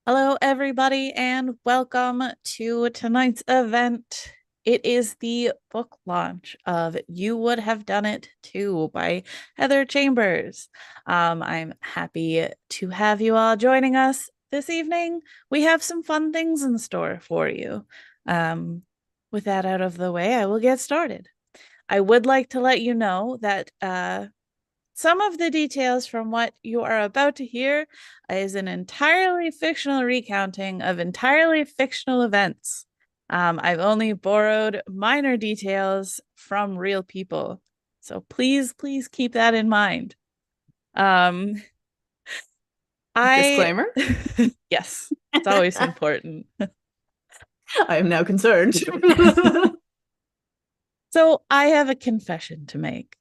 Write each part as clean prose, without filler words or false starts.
Hello, everybody, and welcome to tonight's event. It is the book launch of You Would Have Done It Too by Heather Chambers. I'm happy to have you all joining us this evening. We have some fun things in store for you. Um, with that out of the way, I will get started. I would like to let you know that some of the details from what you are about to hear is an entirely fictional recounting of entirely fictional events. I've only borrowed minor details from real people. So please keep that in mind. Um, I, Disclaimer. yes, it's always important. I am now concerned. So I have a confession to make.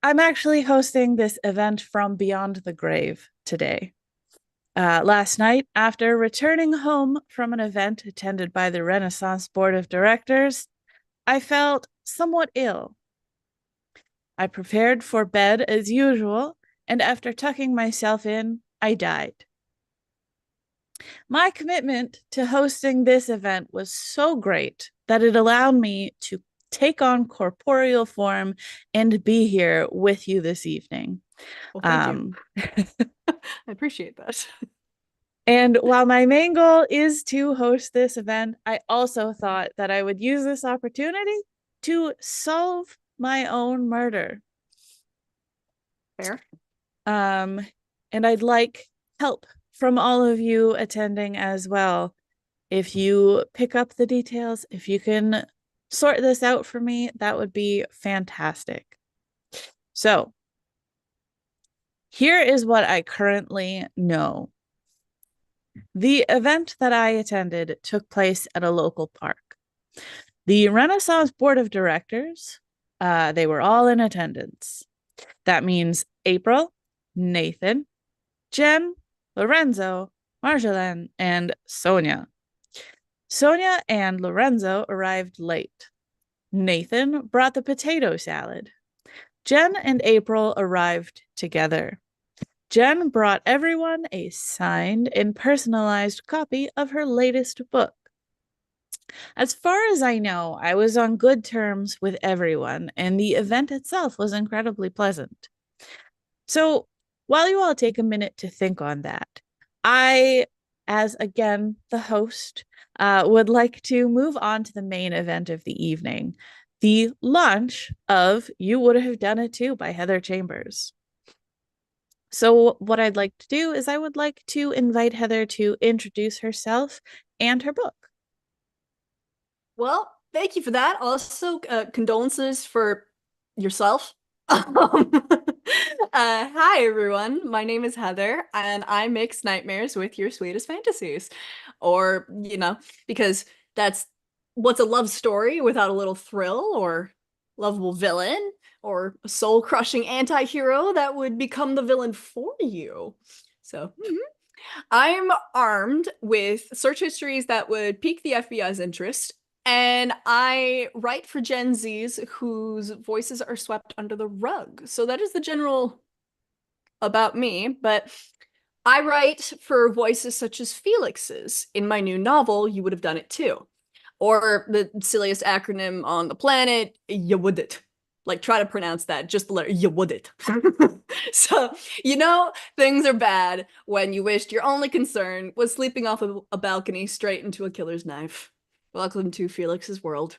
I'm actually hosting this event from beyond the grave today. Last night, after returning home from an event attended by the Renaissance Board of Directors, I felt somewhat ill. I prepared for bed as usual, and after tucking myself in, I died. My commitment to hosting this event was so great that it allowed me to take on corporeal form and be here with you this evening. Well, thank you. Um, I appreciate that. And while my main goal is to host this event, I also thought that I would use this opportunity to solve my own murder. Fair. Um, and I'd like help from all of you attending as well. If you pick up the details, if you can sort this out for me, that would be fantastic. So, here is what I currently know. The event that I attended took place at a local park. The Renaissance Board of Directors, they were all in attendance. That means April, Nathan, Jen, Lorenzo, Marjolaine, and Sonia. Sonia and Lorenzo arrived late. Nathan brought the potato salad. Jen and April arrived together. Jen brought everyone a signed and personalized copy of her latest book. As far as I know, I was on good terms with everyone, and the event itself was incredibly pleasant. So, while you all take a minute to think on that, I, as again the host, would like to move on to the main event of the evening, the launch of You Would Have Done It Too by Heather Chambers. So, what I'd like to do is I would like to invite Heather to introduce herself and her book. Well, thank you for that. Also, condolences for yourself. Hi, everyone. My name is Heather, and I mix nightmares with your sweetest fantasies. Or, because that's what's a love story without a little thrill or lovable villain or a soul-crushing anti-hero that would become the villain for you. So, I'm armed with search histories that would pique the FBI's interest, and I write for Gen Zs whose voices are swept under the rug. So that is the general about me, but I write for voices such as Felix's. In my new novel, You Would Have Done It Too. Or the silliest acronym on the planet, you would it. Like, try to pronounce that, just the letter, you would it. So, things are bad when you wished your only concern was sleeping off a balcony straight into a killer's knife. Welcome to Felix's world.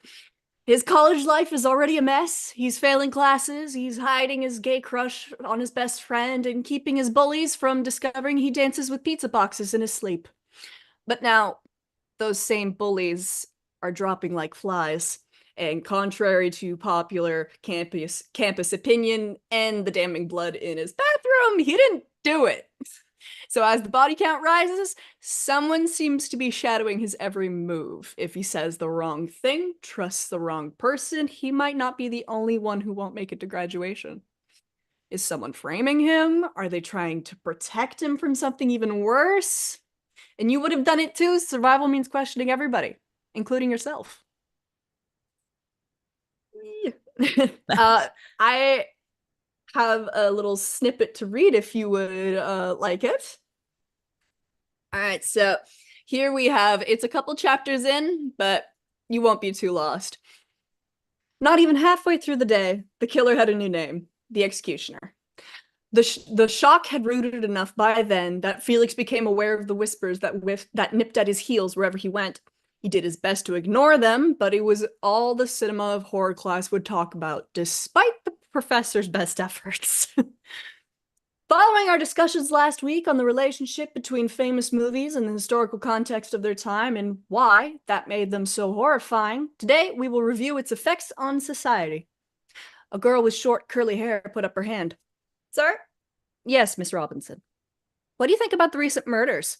His college life is already a mess. He's failing classes, he's hiding his gay crush on his best friend, and keeping his bullies from discovering he dances with pizza boxes in his sleep. But now, those same bullies are dropping like flies. And contrary to popular campus opinion and the damning blood in his bathroom, he didn't do it. So as the body count rises, someone seems to be shadowing his every move. If he says the wrong thing, trusts the wrong person, he might not be the only one who won't make it to graduation. Is someone framing him? Are they trying to protect him from something even worse? And you would have done it too. Survival means questioning everybody, including yourself. uh, I have a little snippet to read if you would like it. All right, so here we have it's a couple chapters in, but you won't be too lost. Not even halfway through the day, the killer had a new name, the Executioner. The shock had rooted enough by then that Felix became aware of the whispers that nipped at his heels wherever he went. He did his best to ignore them, but it was all the cinema of horror class would talk about, despite the professor's best efforts. Following our discussions last week on the relationship between famous movies and the historical context of their time and why that made them so horrifying, today we will review its effects on society. A girl with short, curly hair put up her hand. Sir? Yes, Miss Robinson. What do you think about the recent murders?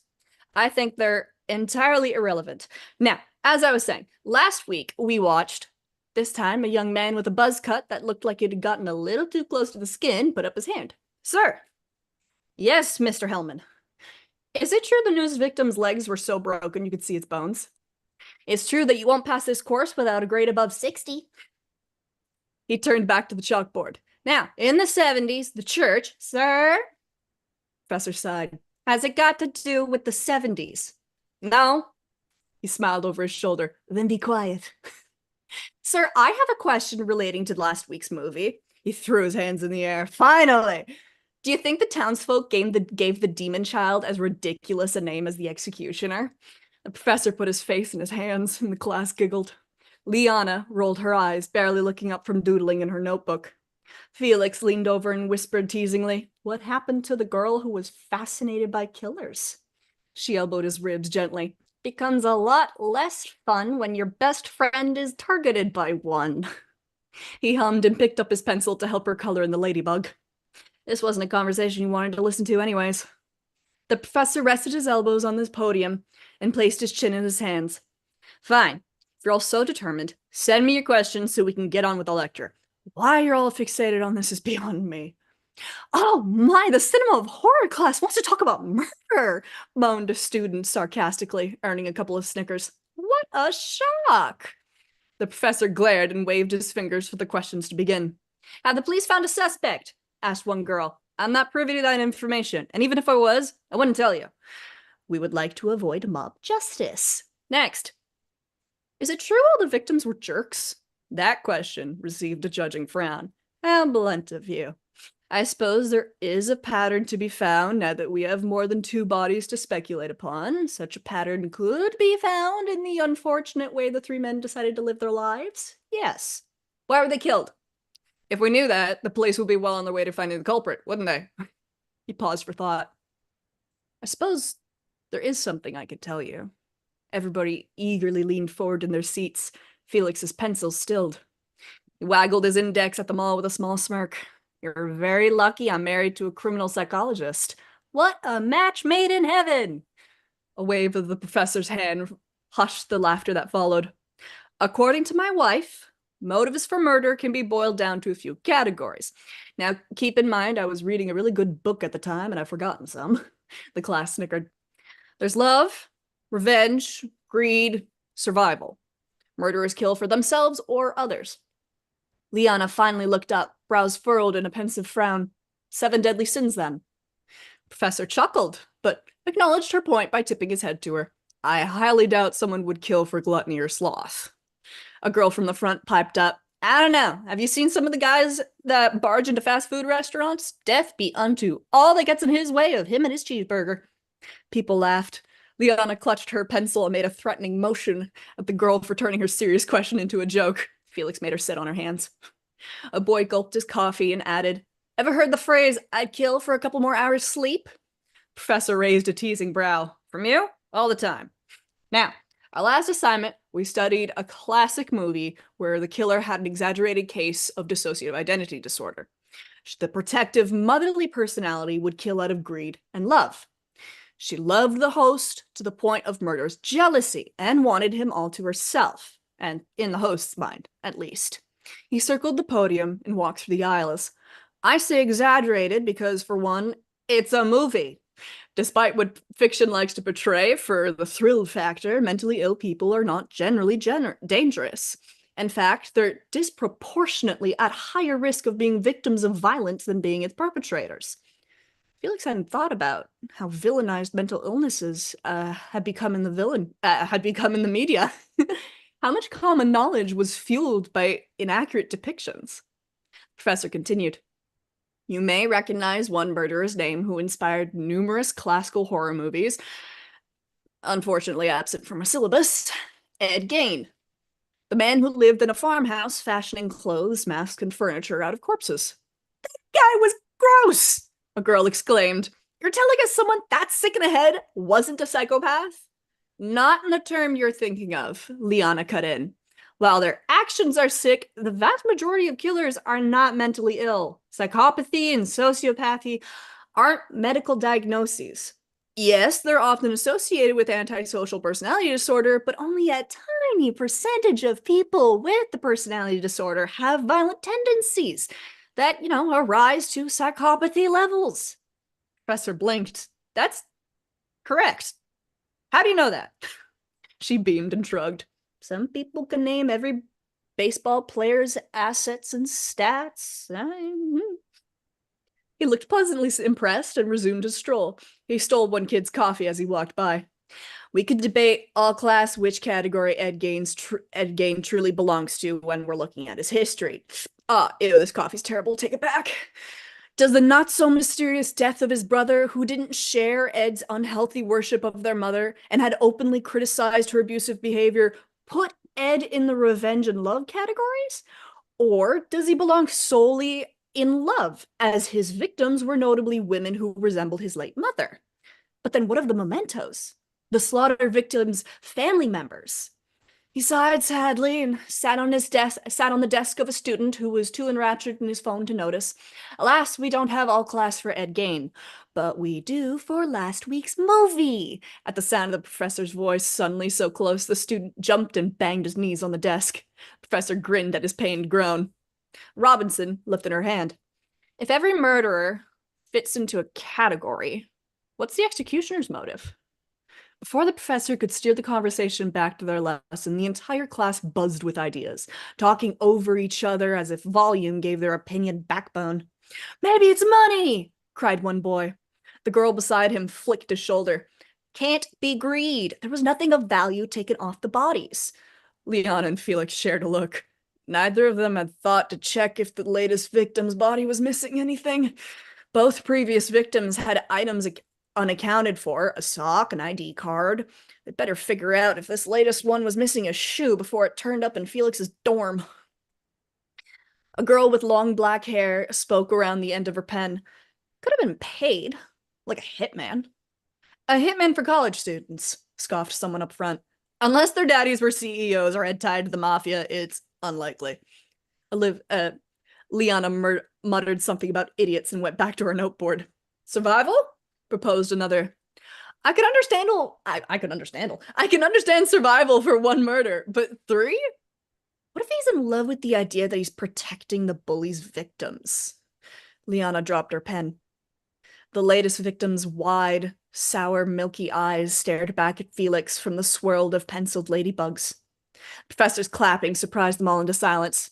I think they're entirely irrelevant. Now, as I was saying, last week we watched, this time, a young man with a buzz cut that looked like it had gotten a little too close to the skin put up his hand. Sir? Yes, Mr. Hellman. Is it true the news victim's legs were so broken you could see its bones? It's true that you won't pass this course without a grade above 60. He turned back to the chalkboard. Now, in the 70s, the church, sir, Professor sighed, has it got to do with the 70s? No. He smiled over his shoulder. Then be quiet. Sir, I have a question relating to last week's movie. He threw his hands in the air. Finally! Do you think the townsfolk gave the demon child as ridiculous a name as the executioner? The professor put his face in his hands, and the class giggled. Liana rolled her eyes, barely looking up from doodling in her notebook. Felix leaned over and whispered teasingly, "What happened to the girl who was fascinated by killers?" She elbowed his ribs gently. Becomes a lot less fun when your best friend is targeted by one. He hummed and picked up his pencil to help her color in the ladybug. This wasn't a conversation he wanted to listen to anyways. The professor rested his elbows on the podium and placed his chin in his hands. Fine. If you're all so determined, send me your questions so we can get on with the lecture. Why you're all fixated on this is beyond me. Oh my, the cinema of horror class wants to talk about murder, moaned a student sarcastically, earning a couple of snickers. What a shock! The professor glared and waved his fingers for the questions to begin. Have the police found a suspect? Asked one girl. I'm not privy to that information, and even if I was, I wouldn't tell you. We would like to avoid mob justice. Next. Is it true all the victims were jerks? That question received a judging frown. How blunt of you. I suppose there is a pattern to be found now that we have more than two bodies to speculate upon. Such a pattern could be found in the unfortunate way the three men decided to live their lives. Yes. Why were they killed? If we knew that, the police would be well on their way to finding the culprit, wouldn't they? He paused for thought. I suppose there is something I could tell you. Everybody eagerly leaned forward in their seats. Felix's pencil stilled. He waggled his index at them all with a small smirk. You're very lucky I'm married to a criminal psychologist. What a match made in heaven! A wave of the professor's hand hushed the laughter that followed. According to my wife, motives for murder can be boiled down to a few categories. Now, keep in mind, I was reading a really good book at the time, and I've forgotten some. The class snickered. There's love, revenge, greed, survival. Murderers kill for themselves or others. Liana finally looked up, brows furrowed in a pensive frown. 7 deadly sins, then. Professor chuckled, but acknowledged her point by tipping his head to her. I highly doubt someone would kill for gluttony or sloth. A girl from the front piped up. I don't know. Have you seen some of the guys that barge into fast food restaurants? Death be unto all that gets in his way of him and his cheeseburger. People laughed. Liana clutched her pencil and made a threatening motion at the girl for turning her serious question into a joke. Felix made her sit on her hands. A boy gulped his coffee and added, Ever heard the phrase, I'd kill for a couple more hours sleep? Professor raised a teasing brow. From you? All the time. Now, our last assignment, we studied a classic movie where the killer had an exaggerated case of dissociative identity disorder. The protective, motherly personality would kill out of greed and love. She loved the host to the point of murderous jealousy and wanted him all to herself, and in the host's mind, at least. He circled the podium and walked through the aisles. I say exaggerated because, for one, it's a movie. Despite what fiction likes to portray for the thrill factor, mentally ill people are not generally dangerous. In fact, they're disproportionately at higher risk of being victims of violence than being its perpetrators. Felix hadn't thought about how villainized mental illnesses had become in the media. How much common knowledge was fueled by inaccurate depictions? Professor continued. You may recognize one murderer's name who inspired numerous classical horror movies, unfortunately absent from our syllabus. Ed Gein, the man who lived in a farmhouse fashioning clothes, masks, and furniture out of corpses. Guy was gross, a girl exclaimed. You're telling us someone that sick in the head wasn't a psychopath? Not in the term you're thinking of, Liana cut in. While their actions are sick, the vast majority of killers are not mentally ill. Psychopathy and sociopathy aren't medical diagnoses. Yes, they're often associated with antisocial personality disorder, but only a tiny percentage of people with the personality disorder have violent tendencies that, arise to psychopathy levels. Professor blinked. That's correct. How do you know that? She beamed and shrugged. Some people can name every baseball player's assets and stats. He looked pleasantly impressed and resumed his stroll. He stole one kid's coffee as he walked by. We could debate all class which category Ed Gein truly belongs to when we're looking at his history. Ew, this coffee's terrible. Take it back. Does the not so mysterious death of his brother, who didn't share Ed's unhealthy worship of their mother and had openly criticized her abusive behavior, put Ed in the revenge and love categories? Or does he belong solely in love, as his victims were notably women who resembled his late mother? But then what of the mementos? The slaughter victims' family members? He sighed sadly and sat on the desk of a student who was too enraptured in his phone to notice. Alas, we don't have all class for Ed Gein, but we do for last week's movie. At the sound of the professor's voice, suddenly so close, the student jumped and banged his knees on the desk. The professor grinned at his pained groan. Robinson lifted her hand. If every murderer fits into a category, what's the executioner's motive? Before the professor could steer the conversation back to their lesson, the entire class buzzed with ideas, talking over each other as if volume gave their opinion backbone. Maybe it's money, cried one boy. The girl beside him flicked his shoulder. Can't be greed. There was nothing of value taken off the bodies. Leon and Felix shared a look. Neither of them had thought to check if the latest victim's body was missing anything. Both previous victims had items unaccounted for, a sock, an ID card. They'd better figure out if this latest one was missing a shoe before it turned up in Felix's dorm. A girl with long black hair spoke around the end of her pen. Could have been paid, like a hitman. A hitman for college students, scoffed someone up front. Unless their daddies were CEOs or had tied to the mafia, it's unlikely. Liana muttered something about idiots and went back to her noteboard. Survival? Proposed another. I can understand survival for one murder, but 3? What if he's in love with the idea that he's protecting the bully's victims? Liana dropped her pen. The latest victim's wide, sour, milky eyes stared back at Felix from the swirl of penciled ladybugs. The professor's clapping surprised them all into silence.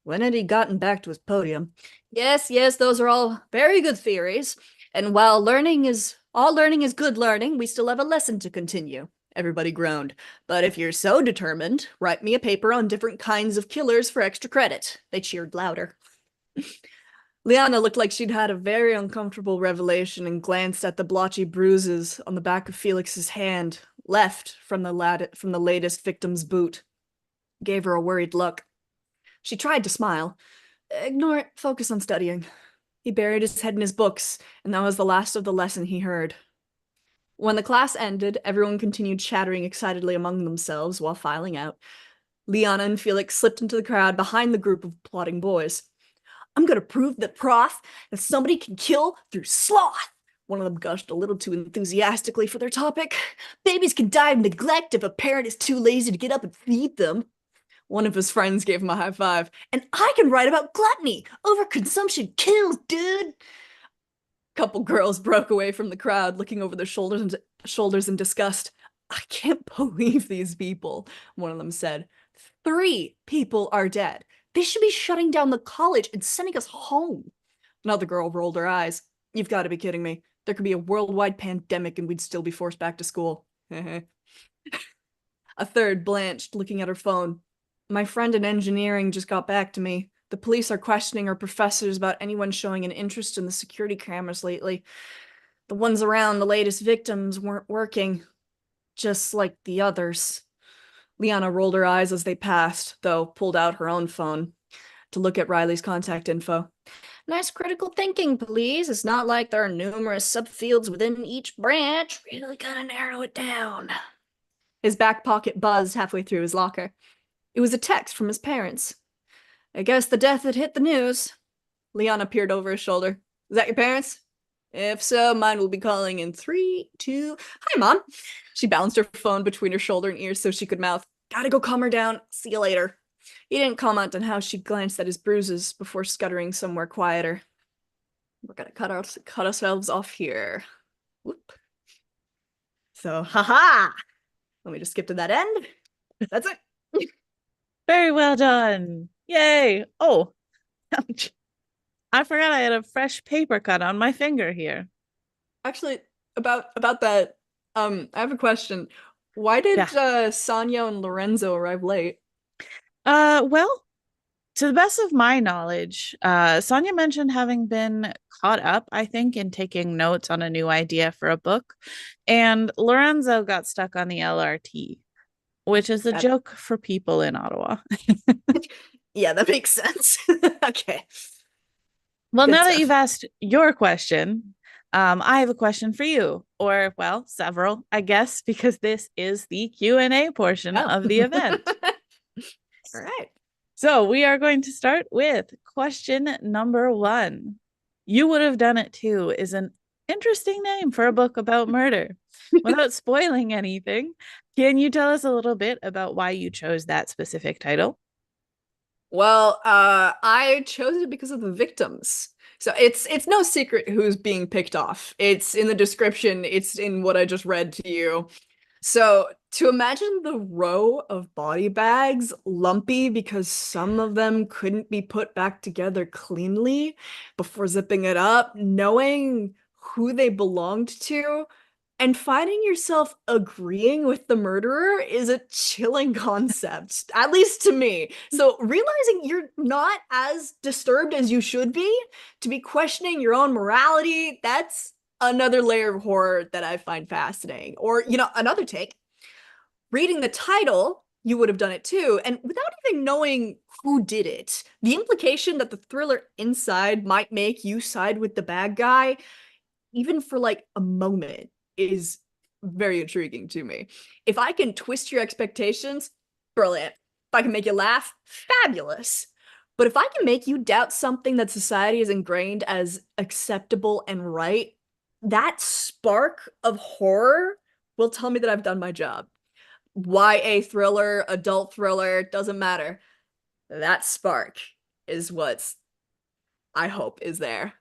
When had he gotten back to his podium? Yes, those are all very good theories. And while all learning is good learning, we still have a lesson to continue. Everybody groaned. But if you're so determined, write me a paper on different kinds of killers for extra credit. They cheered louder. Liana looked like she'd had a very uncomfortable revelation and glanced at the blotchy bruises on the back of Felix's hand, left from the latest victim's boot. Gave her a worried look. She tried to smile. Ignore it. Focus on studying. He buried his head in his books, and that was the last of the lesson he heard. When the class ended, everyone continued chattering excitedly among themselves while filing out. Liana and Felix slipped into the crowd behind the group of plotting boys. I'm gonna prove that somebody can kill through sloth. One of them gushed a little too enthusiastically for their topic. Babies can die of neglect if a parent is too lazy to get up and feed them. One of his friends gave him a high five. And I can write about gluttony. Overconsumption kills, dude. Couple girls broke away from the crowd, looking over their shoulders in disgust. I can't believe these people, one of them said. 3 people are dead. They should be shutting down the college and sending us home. Another girl rolled her eyes. You've got to be kidding me. There could be a worldwide pandemic and we'd still be forced back to school. A third blanched, looking at her phone. My friend in engineering just got back to me. The police are questioning our professors about anyone showing an interest in the security cameras lately. The ones around the latest victims weren't working, just like the others. Liana rolled her eyes as they passed, though pulled out her own phone to look at Riley's contact info. Nice critical thinking, please. It's not like there are numerous subfields within each branch. Really gotta narrow it down. His back pocket buzzed halfway through his locker. It was a text from his parents. I guess the death had hit the news. Liana peered over his shoulder. Is that your parents? If so, mine will be calling in 3, 2. Hi, Mom. She balanced her phone between her shoulder and ears so she could mouth, Gotta go calm her down. See you later. He didn't comment on how she glanced at his bruises before scuttering somewhere quieter. We're gonna cut ourselves off here. Whoop. So, haha! Let me just skip to that end. That's it. Very well done. Yay. Oh, ouch. I forgot I had a fresh paper cut on my finger here. Actually, about that, I have a question. Why did Yeah. Sonia and Lorenzo arrive late? Well, to the best of my knowledge, Sonia mentioned having been caught up, I think, in taking notes on a new idea for a book, and Lorenzo got stuck on the LRT, which is a That joke for people in Ottawa. Yeah, that makes sense. Okay, Well, good now that you've stuff. asked your question, I have a question for you, or well, several, I guess, because this is the Q&A portion Oh. of the event. All right. So we are going to start with question number one. You Would Have Done It Too is an interesting name for a book about murder. Without spoiling anything, can you tell us a little bit about why you chose that specific title? Well, I chose it because of the victims. So it's no secret who's being picked off. It's in the description, it's in what I just read to you. So to imagine the row of body bags lumpy because some of them couldn't be put back together cleanly before zipping it up, knowing who they belonged to, and finding yourself agreeing with the murderer is a chilling concept, at least to me. So, realizing you're not as disturbed as you should be, to be questioning your own morality, that's another layer of horror that I find fascinating. Or, another take, reading the title, you would have done it too, and without even knowing who did it, the implication that the thriller inside might make you side with the bad guy even for like a moment, is very intriguing to me. If I can twist your expectations, brilliant. If I can make you laugh, fabulous. But if I can make you doubt something that society has ingrained as acceptable and right, that spark of horror will tell me that I've done my job. YA thriller, adult thriller, doesn't matter. That spark is what's, I hope, is there.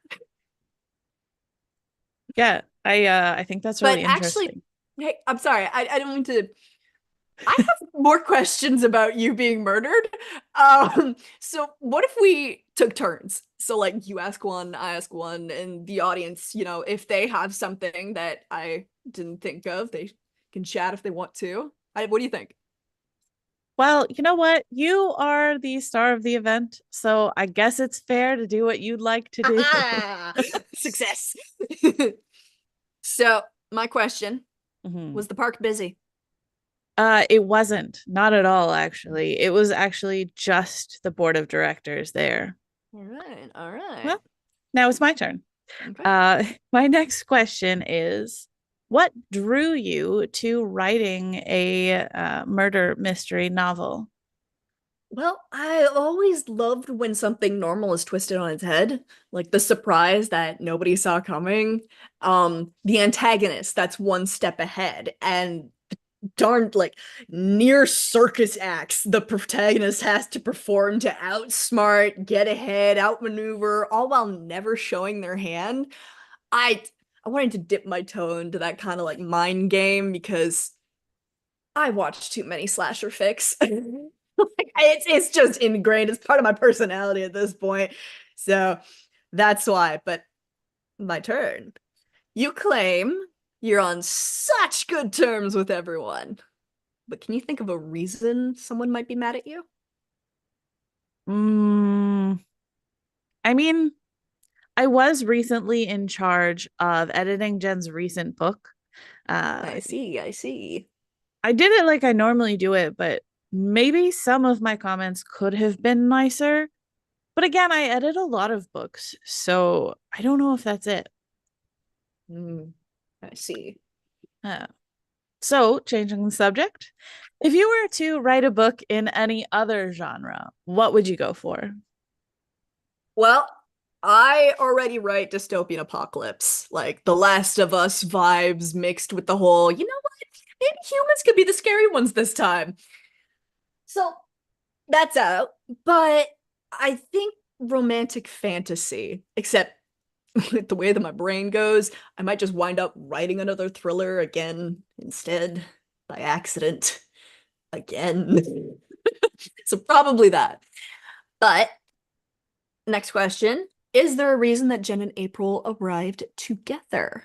Yeah, I think that's But really actually, interesting. hey, I'm sorry. I don't mean to. I have more questions about you being murdered. So what if we took turns? So like you ask one, I ask one, and the audience, if they have something that I didn't think of, they can chat if they want to. What do you think? Well, you know what? You are the star of the event, so I guess it's fair to do what you'd like to do. Ah, success. So my question Mhm. was: the park busy? It wasn't, not at all, actually. It was actually just the board of directors there. All right, all right. Well, now it's my turn. Okay. Uh, my next question is, what drew you to writing a murder mystery novel? Well, I always loved when something normal is twisted on its head, like the surprise that nobody saw coming. The antagonist that's one step ahead, and darned like near circus acts the protagonist has to perform to outsmart, get ahead, outmaneuver, all while never showing their hand. I I wanted to dip my toe into that kind of like mind game because I watch too many slasher fics. Like, it's just ingrained. It's part of my personality at this point. So that's why. But My turn. You claim you're on such good terms with everyone, but can you think of a reason someone might be mad at you? Mm, I mean, I was recently in charge of editing Jen's recent book. Uh, I see, I see. I did it like I normally do it, but maybe some of my comments could have been nicer. But again, I edit a lot of books, so I don't know if that's it. Hmm, I see. Uh, so, changing the subject, if you were to write a book in any other genre, what would you go for? Well, I already write dystopian apocalypse, like The Last of Us vibes mixed with the whole, you know what? Maybe humans could be the scary ones this time. So that's out. But I think romantic fantasy, except with the way that my brain goes, I might just wind up writing another thriller again instead by accident again. So probably that. But next question. Is there a reason that Jen and April arrived together?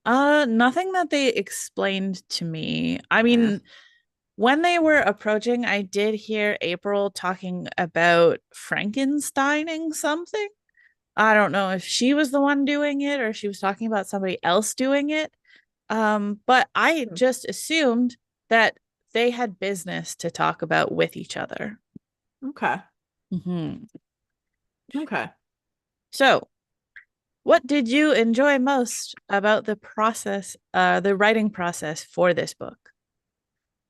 Nothing that they explained to me. I Yeah. mean, when they were approaching, I did hear April talking about Frankensteining something. I don't know if she was the one doing it or she was talking about somebody else doing it. But I just assumed that they had business to talk about with each other. Okay. Mhm. Okay. So, what did you enjoy most about the writing process for this book?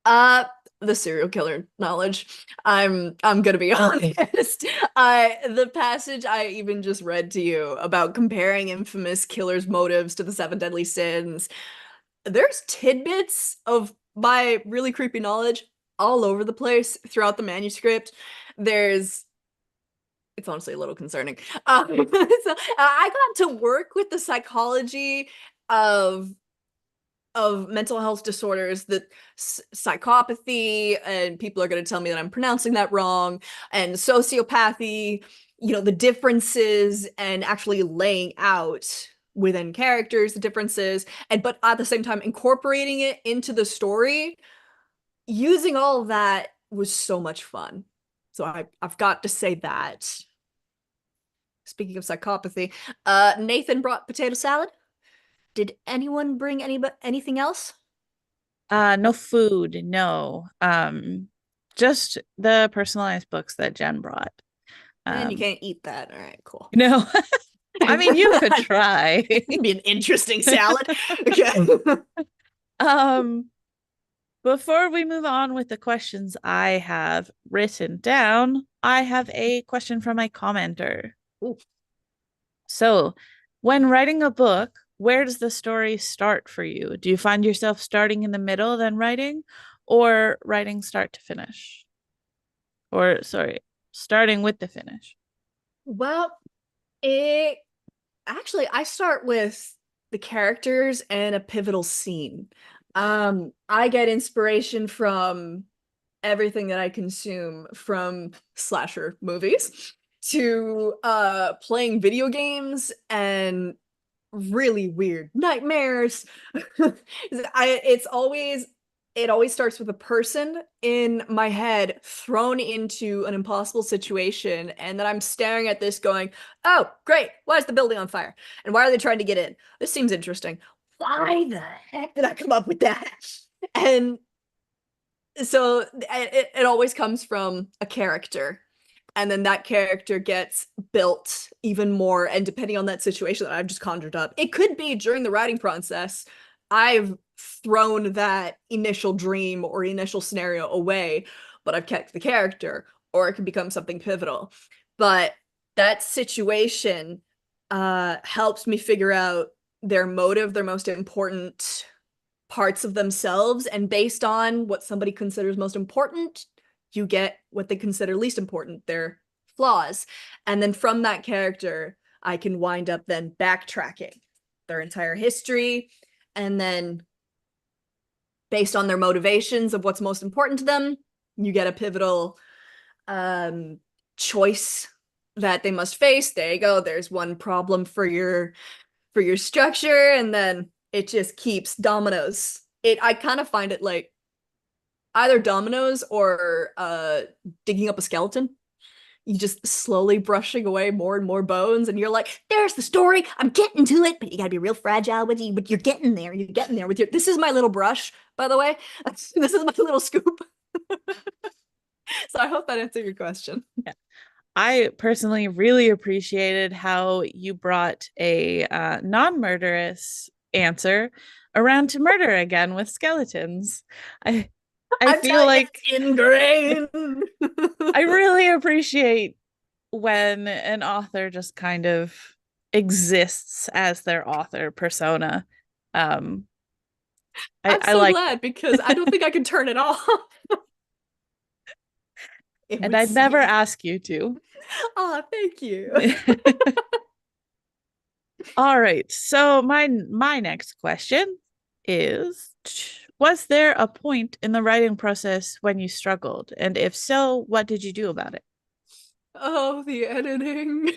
Uh, the serial killer knowledge. I'm gonna be honest. The passage I even just read to you about comparing infamous killers' motives to the seven deadly sins. There's tidbits of my really creepy knowledge all over the place throughout the manuscript. There's it's honestly a little concerning. So I got to work with the psychology of mental health disorders, that psychopathy, and people are going to tell me that I'm pronouncing that wrong, and sociopathy, the differences, and actually laying out within characters the differences, and but at the same time incorporating it into the story. Using all of that was so much fun. So I've got to say that. Speaking of psychopathy, Nathan brought potato salad. Did anyone bring anything else? No food, no. Just the personalized books that Jen brought. And you Um, can't eat that. All right, cool. no, I mean you could That'd try. be an interesting salad. Okay. Um, Before we move on with the questions I have written down, I have a question from my commenter. Ooh. So, when writing a book, where does the story start for you? Do you find yourself starting in the middle, then writing, or writing start to finish? Or, sorry, starting with the finish? Well, it actually I start with the characters and a pivotal scene. I get inspiration from everything that I consume, from slasher movies to playing video games and really weird nightmares. It always starts with a person in my head thrown into an impossible situation, and then I'm staring at this going, "Oh, great. Why is the building on fire? And why are they trying to get in? This seems interesting. Why the heck did I come up with that?" And so it always comes from a character, and then that character gets built even more, and depending on that situation that I've just conjured up, it could be during the writing process I've thrown that initial dream or initial scenario away, but I've kept the character, or it can become something pivotal. But that situation helps me figure out their motive, their most important parts of themselves, and based on what somebody considers most important, you get what they consider least important, their flaws. And then from that character, I can wind up then backtracking their entire history, and then based on their motivations of what's most important to them, you get a pivotal um choice that they must face. There you go. There's one problem for your structure, and then it just keeps dominoes. It I kind of find it like either dominoes or digging up a skeleton. You just slowly brushing away more and more bones, and you're like, "There's the story. I'm getting to it." But you gotta be real fragile with you. But you're getting there. You're getting there with your. This is my little brush, by the way. This is my little scoop. So I hope that answered your question. Yeah. I personally really appreciated how you brought a non-murderous answer around to murder again with skeletons. I I I'm feel telling you, like it's ingrained. I really appreciate when an author just kind of exists as their author persona. Um, I'm I so like glad because I don't think I can turn it off. It and would I'd never seem. ask you to. Oh, thank you. All right. So my next question is, was there a point in the writing process when you struggled? And if so, what did you do about it? Oh, the editing.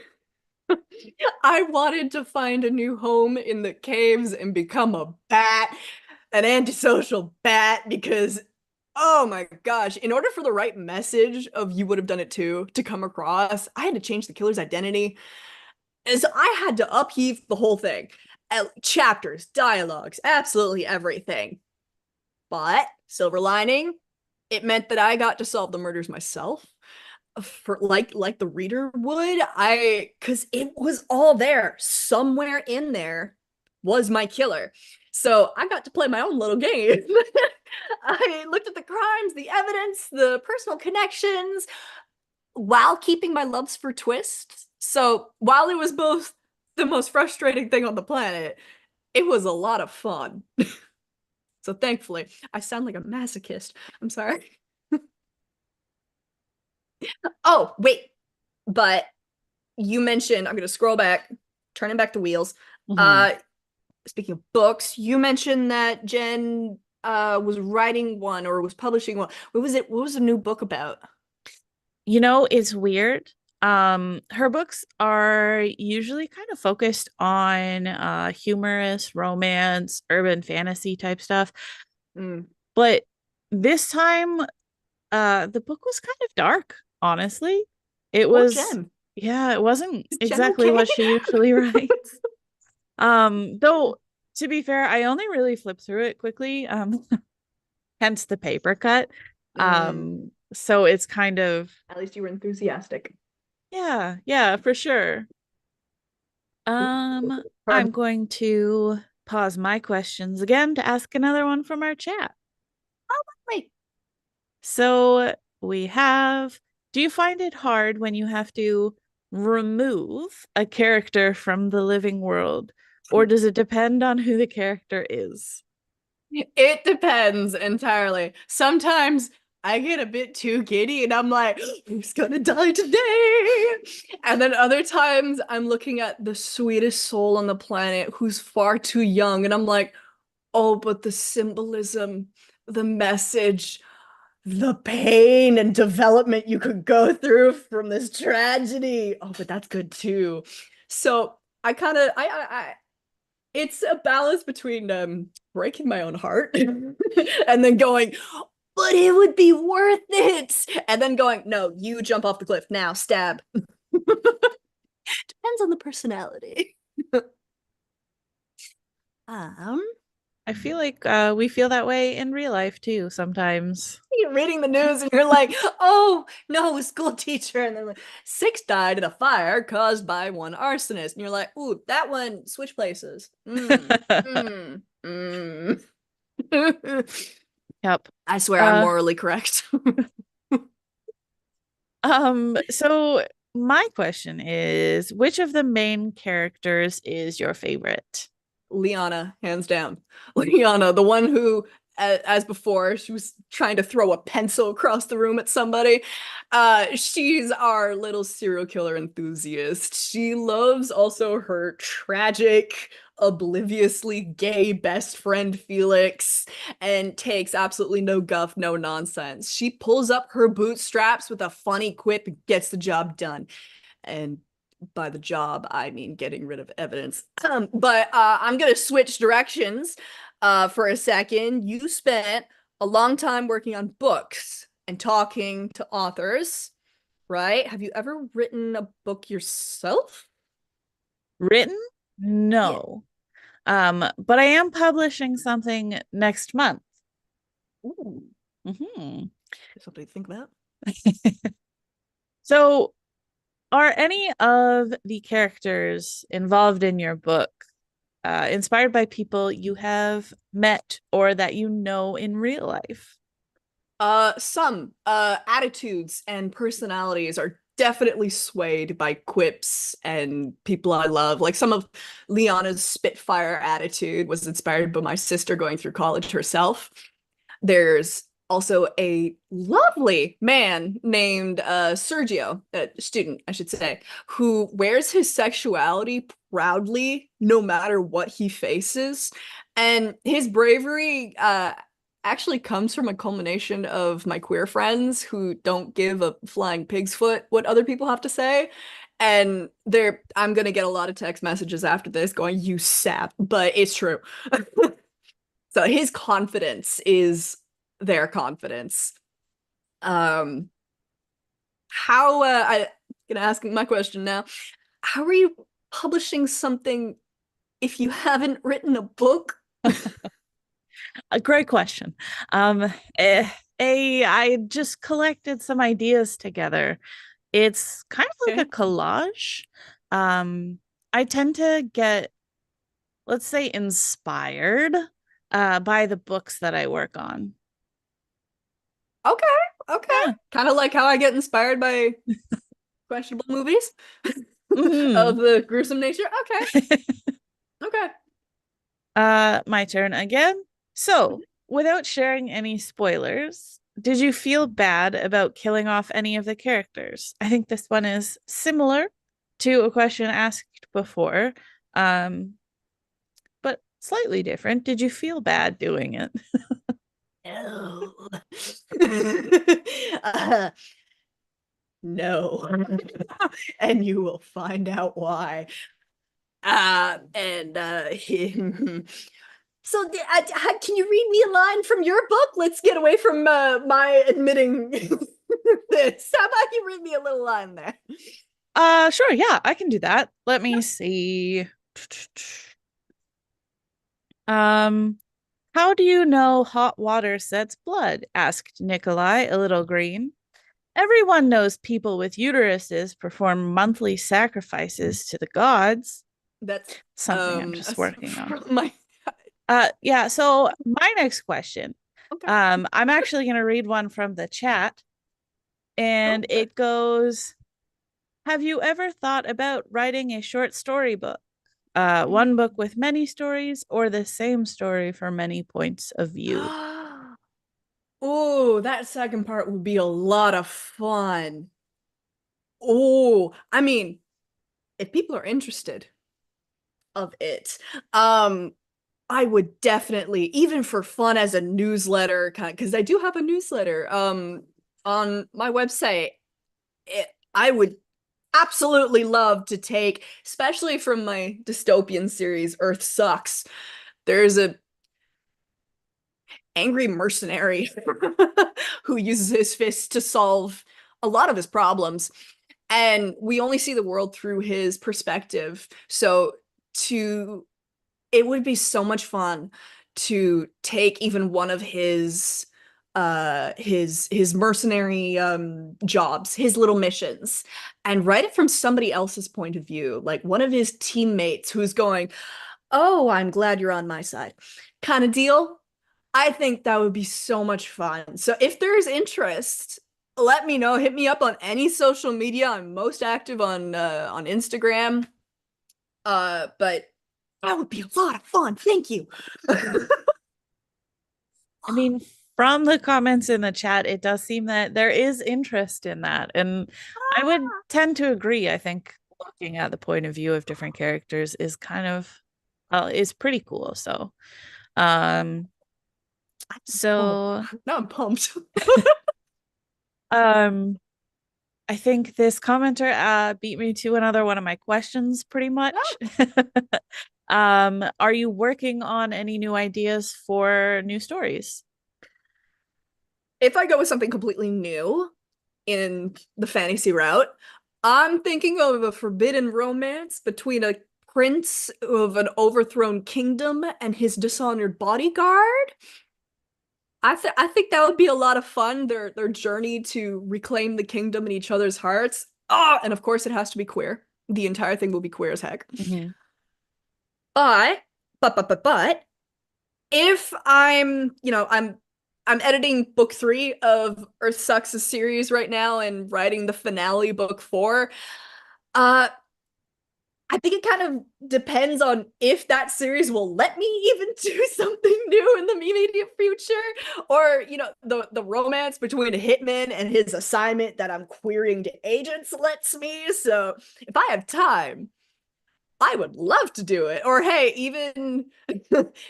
I wanted to find a new home in the caves and become a bat, an antisocial bat, because oh my gosh, in order for the right message of you would have done it too to come across, I had to change the killer's identity. And so I had to upheave the whole thing. Chapters, dialogues, absolutely everything. But silver lining, it meant that I got to solve the murders myself for like the reader would. I because it was all there. Somewhere in there was my killer. So I got to play my own little game. I looked at the crimes, the evidence, the personal connections, while keeping my loves for twists. So while it was both the most frustrating thing on the planet, it was a lot of fun. So thankfully, I sound like a masochist. I'm sorry. Oh, wait. But you mentioned, I'm going to scroll back, turning back the wheels. Mhm. Uh, Speaking of books, you mentioned that Jen was writing one or was publishing one. What was it? What was the new book about? You know, it's weird. Her books are usually kind of focused on humorous romance, urban fantasy type stuff. Mm. But this time, the book was kind of dark, honestly. It Poor was, Jen. yeah, it wasn't Is Jen exactly okay? what she usually writes. Though to be fair, I only really flipped through it quickly, hence the paper cut. Mm. So it's kind of, At least you were enthusiastic. yeah, yeah, for sure. Pardon. I'm going to pause my questions again to ask another one from our chat. Wait. So we have, do you find it hard when you have to remove a character from the living world, or does it depend on who the character is? It depends entirely. Sometimes I get a bit too giddy and I'm like, who's gonna die today? And then other times I'm looking at the sweetest soul on the planet who's far too young and I'm like, oh, but the symbolism, the message, the pain and development you could go through from this tragedy. Oh, but that's good too. So I kind of I it's a balance between breaking my own heart and then going, but it would be worth it. And then going, no, you jump off the cliff now, stab. Depends on the personality. Um, I feel like we feel that way in real life too sometimes. you're reading the news and you're like, oh no, a school teacher, and then like 6 died in a fire caused by one arsonist, and you're like, ooh, that one switch places. Yep. I swear I'm Uh, morally correct. so my question is, which of the main characters is your favorite? Liana, hands down. Liana, the one who, as before, she was trying to throw a pencil across the room at somebody. She's our little serial killer enthusiast. She loves also her tragic, obliviously gay best friend Felix and takes absolutely no guff, no nonsense. She pulls up her bootstraps with a funny quip and gets the job done. And by the job, I mean getting rid of evidence. But I'm gonna switch directions for a second. You spent a long time working on books and talking to authors, right? Have you ever written a book yourself? Written? Yeah. No. But I am publishing something next month. Ooh, Hmm. something to think about. So, are any of the characters involved in your book inspired by people you have met or that you know in real life? Some attitudes and personalities are definitely swayed by quips and people I love. Like some of Liana's Spitfire attitude was inspired by my sister going through college herself. There's also a lovely man named Sergio, a student, I should say, who wears his sexuality proudly no matter what he faces. And his bravery actually comes from a culmination of my queer friends who don't give a flying pig's foot what other people have to say. And I'm gonna get a lot of text messages after this going, you sap, but it's true. So his confidence is their confidence. Um, I'm gonna ask my question now. How are you publishing something if you haven't written a book? A great question. Um, eh, I just collected some ideas together. It's kind of like Okay. a collage. Um, I tend to get, let's say, inspired by the books that I work on. Okay. Okay. Yeah. Kind of like how I get inspired by questionable movies of Hmm. the gruesome nature. Okay. Okay. My turn again. So, without sharing any spoilers, did you feel bad about killing off any of the characters? I think this one is similar to a question asked before, um, but slightly different. Did you feel bad doing it? No. uh, no. And you will find out why. And so can you read me a line from your book? Let's get away from my admitting this. How about you read me a little line there? Sure, yeah, I can do that. Let me see. Um, how do you know hot water sets blood? Asked Nikolai, a little green. Everyone knows people with uteruses perform monthly sacrifices to the gods. That's Something I'm just working on. from my Yeah, so my next question. okay. I'm actually going to read one from the chat, and Okay. it goes, have you ever thought about writing a short story book? One book with many stories, or the same story for many points of view? Oh, that second part would be a lot of fun. Oh, I mean, if people are interested of it, um, I would definitely, even for fun as a newsletter, kind of, because I do have a newsletter, on my website. I would absolutely love to take, especially from my dystopian series, Earth Sucks. There's a angry mercenary who uses his fists to solve a lot of his problems. And we only see the world through his perspective. So to it would be so much fun to take even one of his mercenary jobs, his little missions, and write it from somebody else's point of view, like one of his teammates who's going, "Oh, I'm glad you're on my side," kind of deal. I think that would be so much fun. So if there's interest, let me know. Hit me up on any social media. I'm most active on Instagram. But that would be a lot of fun. Thank you. I mean, from the comments in the chat, it does seem that there is interest in that. And I would tend to agree. I think looking at the point of view of different characters is kind of is pretty cool. So, um, Oh, so now I'm pumped. um I think this commenter beat me to another one of my questions pretty much. Are you working on any new ideas for new stories? If I go with something completely new in the fantasy route, I'm thinking of a forbidden romance between a prince of an overthrown kingdom and his dishonored bodyguard. I think that would be a lot of fun. Their journey to reclaim the kingdom in each other's hearts. Ah, and of course it has to be queer. The entire thing will be queer as heck. Mhm. But but if I'm editing book 3 of Earth Sucks' series right now and writing the finale book 4. Uh I think it kind of depends on if that series will let me even do something new in the immediate future, or the romance between a hitman and his assignment that I'm querying to agents lets me. So if I have time, I would love to do it. Or hey, even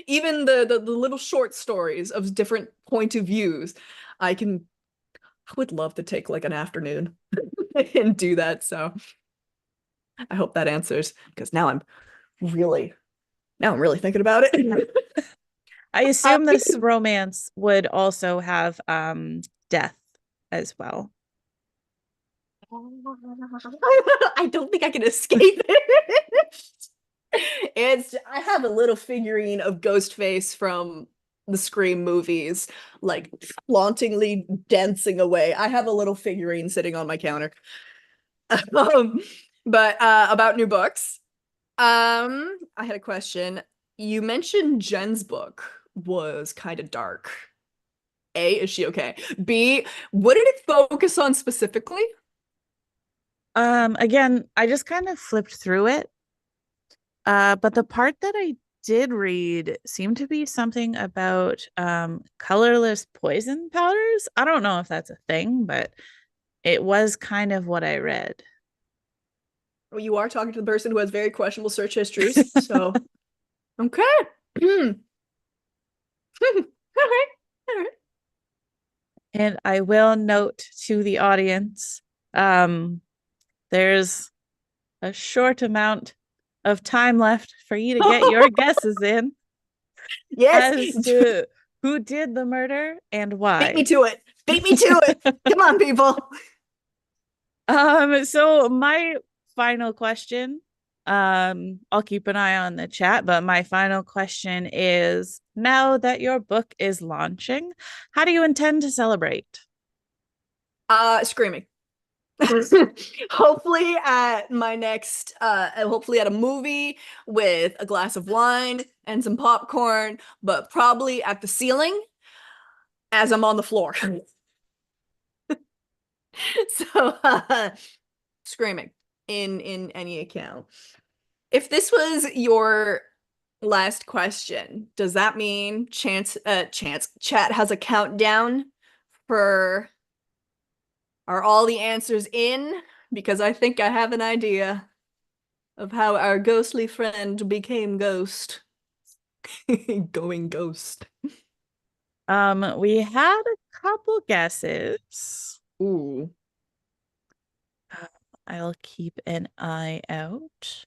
even the little short stories of different point of views. I would love to take like an afternoon and do that. So I hope that answers, because really now I'm really thinking about it. I Uh, assume this romance would also have death as well. I don't think I can escape it. I have a little figurine of Ghostface from the Scream movies, like flauntingly dancing away. I have a little figurine sitting on my counter. Um, but about new books, I had a question. You mentioned Jen's book was kind of dark. A, is she okay? B, what did it focus on specifically? Again, I just kind of flipped through it. But the part that I did read seemed to be something about colorless poison powders. I don't know if that's a thing, but it was kind of what I read. Well, you are talking to the person who has very questionable search histories, so okay. All right. All right. And I will note to the audience, um, there's a short amount of time left for you to get your guesses in Yes, as to who did the murder and beat me why. to it. Beat me to it. Come on, people. So my final question, I'll keep an eye on the chat, but my final question is, now that your book is launching, how do you intend to celebrate? Screaming. Hopefully at my next hopefully at a movie with a glass of wine and some popcorn, but probably at the ceiling as I'm on the floor. So screaming in any account. If this was your last question, does that mean chance chat has a countdown for are all the answers in? Because I think I have an idea of how our ghostly friend became ghost. Going ghost. We had a couple guesses. Ooh. Uh, I'll keep an eye out.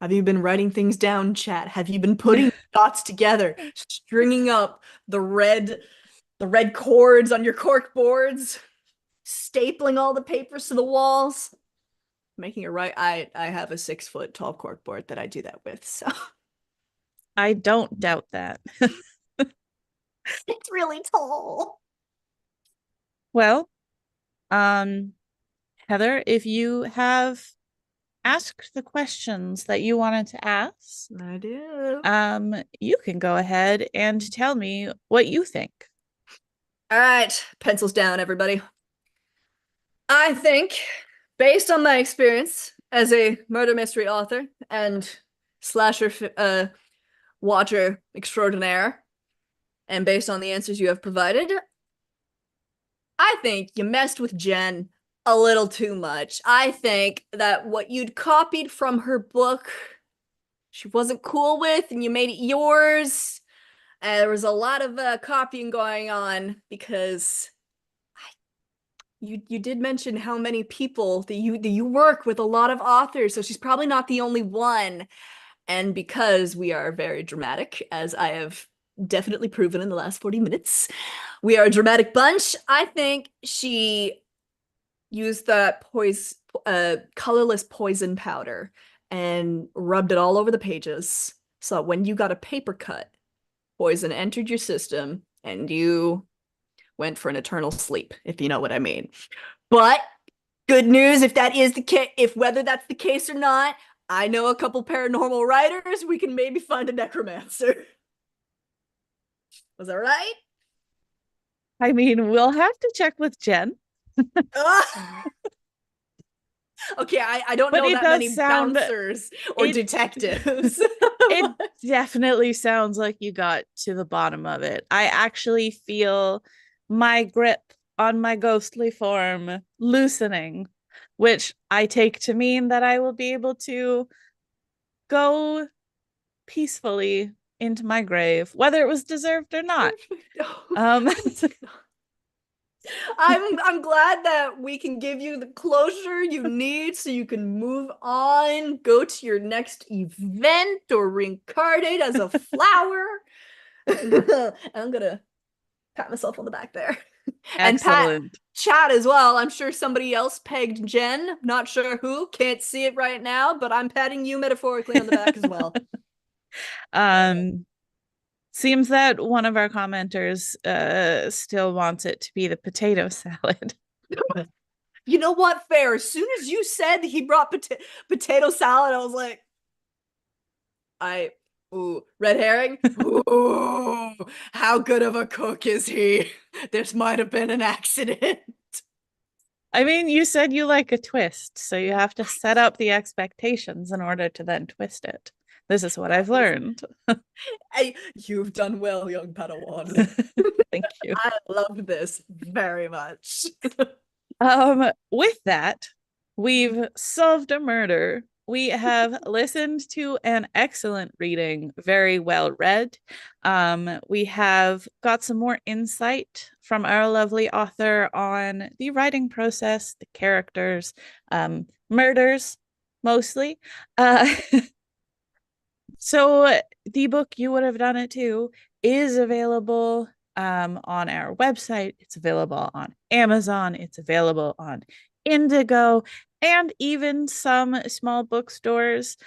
Have you been writing things down, chat? Have you been putting thoughts together, stringing up the red cords on your cork boards, stapling all the papers to the walls, making it right? I have a 6 foot tall cork board that I do that with, so I don't doubt that. it's really tall. Well, um, Heather, if you have asked the questions that you wanted to ask, I do. you can go ahead and tell me what you think. All right, pencils down, everybody. I think, based on my experience as a murder mystery author and slasher watcher extraordinaire, and based on the answers you have provided, I think you messed with Jen a little too much. I think that what you'd copied from her book, she wasn't cool with, and you made it yours. And there was a lot of copying going on because you did mention how many people that you work with, a lot of authors, so she's probably not the only one. And because we are very dramatic, as I have definitely proven in the last 40 minutes, we are a dramatic bunch. I think she used that colorless poison powder and rubbed it all over the pages. So when you got a paper cut, poison entered your system and you went for an eternal sleep, if you know what I mean. But good news, if that is the case, if whether that's the case or not, I know a couple paranormal writers. We can maybe find a necromancer. Was that right? I mean, we'll have to check with Jen, Okay, I don't but know it that does many sound bouncers or it detectives. it definitely sounds like you got to the bottom of it. I actually feel my grip on my ghostly form loosening, which I take to mean that I will be able to go peacefully into my grave, whether it was deserved or not. Um, I'm glad that we can give you the closure you need so you can move on, go to your next event, or reincarnate as a flower. I'm gonna pat myself on the back there. And pat Excellent. Chad as well. I'm sure somebody else pegged Jen. Not sure who. Can't see it right now, but I'm patting you metaphorically on the back as well. um, Seems that one of our commenters still wants it to be the potato salad. You know what? Fair. As soon as you said he brought potato salad, I was like, I ooh, red herring. Ooh, how good of a cook is he? This might have been an accident. I mean, you said you like a twist, so you have to set up the expectations in order to then twist it. This is what I've learned. Hey, you've done well, young Padawan. Thank you. I love this very much. With that, we've solved a murder. We have listened to an excellent reading, very well read. We have got some more insight from our lovely author on the writing process, the characters, murders mostly. Uh, so the book You Would Have Done It Too is available on our website. It's available on Amazon. It's available on Indigo and even some small bookstores.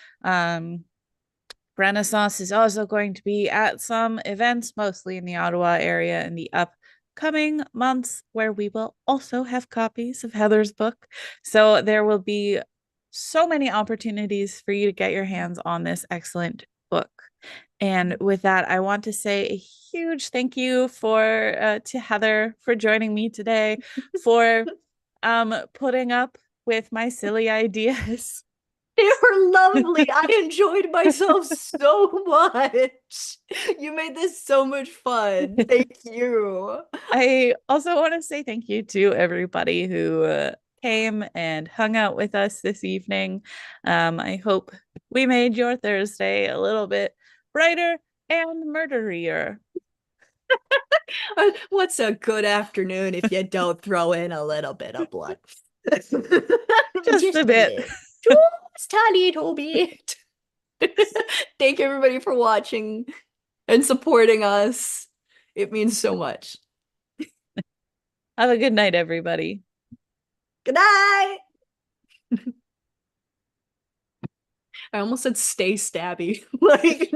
Renaissance is also going to be at some events, mostly in the Ottawa area, in the upcoming months, where we will also have copies of Heather's book. So there will be so many opportunities for you to get your hands on this excellent book. And with that, I want to say a huge thank you to Heather for joining me today, for putting up with my silly ideas. They were lovely. I enjoyed myself so much. You made this so much fun. Thank you. I also want to say thank you to everybody who came and hung out with us this evening. I hope we made your Thursday a little bit brighter and murderier. What's a good afternoon if you don't throw in a little bit of blood? Just a Just a bit. bit. Just a little bit. Thank you everybody for watching and supporting us. It means so much. Have a good night, everybody. Good night. I almost said stay stabby. Like